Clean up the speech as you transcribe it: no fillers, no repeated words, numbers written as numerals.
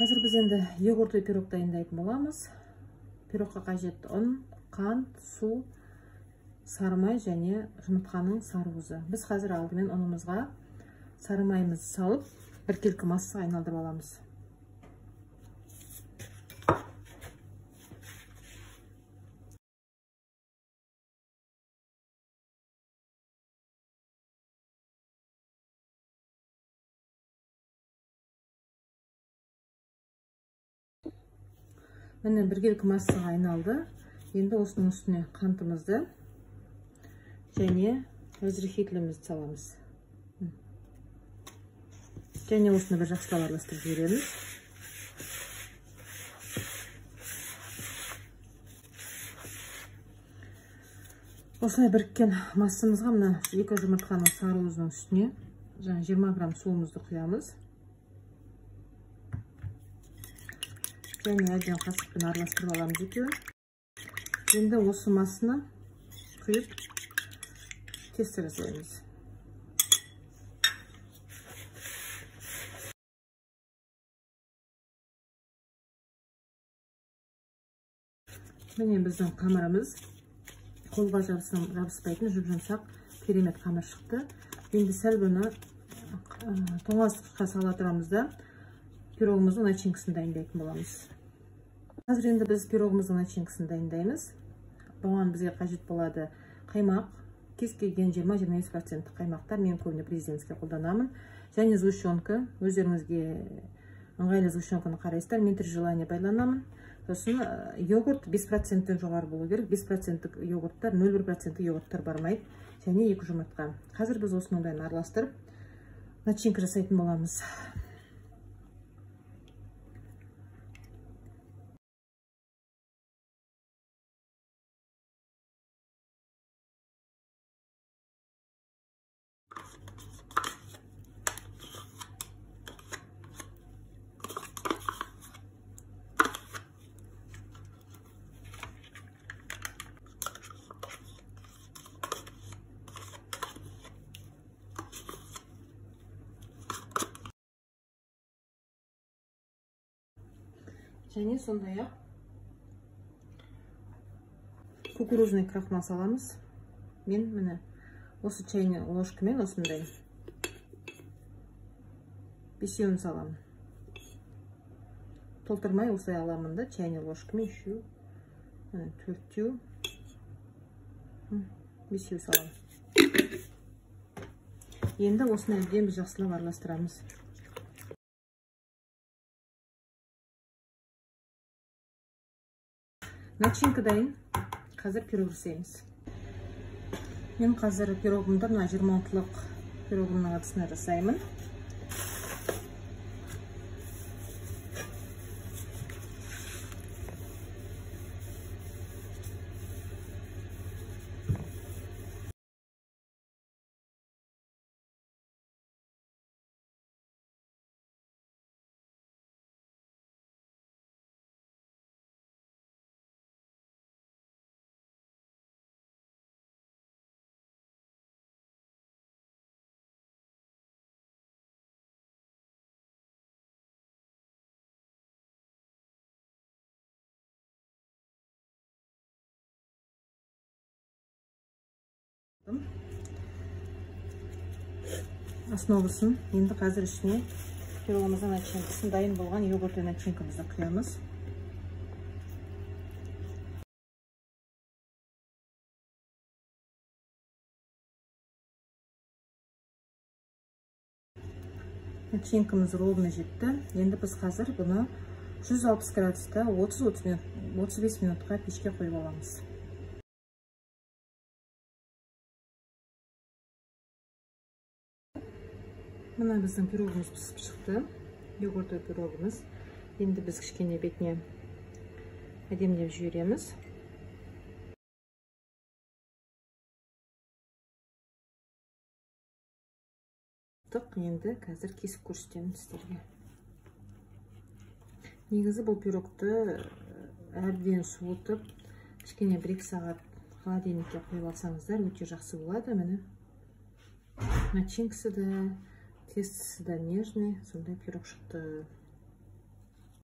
Қазір біз енді йогуртты пирог дайындайтын боламыз. Пирогқа қажет ұн, қант, су, сары май және жұмыртқаның сары уызы. Біз қазір алдымен ұнымызға сары майымызды салып, біркелкі массаға айналдырып аламыз. Міне біркелкі массаға айналды. Енді осының үстіне қантымызды және разрыхителімізді саламыз. Және осыны бір жақсылап араластырып жібереміз. Осылай біріккен массамызға мына 2 жұмыртқаның сары уызының үстіне 20 грамм суымызды құямыз. Және әден қасықпен араластырып аламыз екеуін. Енді осы массаны құйып теста жасаймыз. Міне біздің қамырымыз қолға жабыспайтын жұп-жұмсақ керемет қамыр шықты. Енді сәл бұны тоңазтқышқа сала тұрамыз да пирогымыздың начинкасын дайындайтын боламыз. Қазір енді біз пирогымыздың начинкасын дайындаймыз. Бұған бізге қажет болады қаймақ, кез келген 20-25% қаймақтар, мен көбіне президентский қолданамын. Және сгущенка, өздеріңізге ыңғайлы сгущенканы қарайсыздар, мен при желании байланамын. Сосын йогурт 5%-тен жоғары болу керек. 5% йогурттар, 0,1% йогурттар бармайды. Және 2 жұмыртқа. Қазір біз осының бәрін араластырып начинка жасайтын боламыз. Және сондай-ақ кукурузный крахмал саламыз. Мен міне осы чайный ложкамен осындай 5-еуін саламын. Толтырмай осылай аламын да чайный ложкамен 4-еу, 5-еу саламын. Енді осыны әбден біз жақсылап араластырамыз. Начинка дайын. Қазір пирог жасаймыз. Мен қазір пирогымды 26-лық пирогымның әдісіне жасаймын. Основасын енді қазір ішіне пирогымыздың начинкасын дайын болған йогуртты начинкамызды құямыз. Начинкамыз ровно жетті. Енді біз қазір бұны 160 градуста 30-35 минутқа пешке қойып аламыз. Мына біздің пирогымыз пісіп шықты. Йогуртты пирогымыз. Енді біз кішкене бетіне әдемілеп жібереміз. Енді қазір кесіп көрсетемін сіздерге. Негізі бұл пирогты әбден суытып, кішкене 1-2 сағат холодильникке қойып алсаңыздар, өте жақсы болады. Міне начинкасы да, тестісі да нежный, сондай пирог шықты.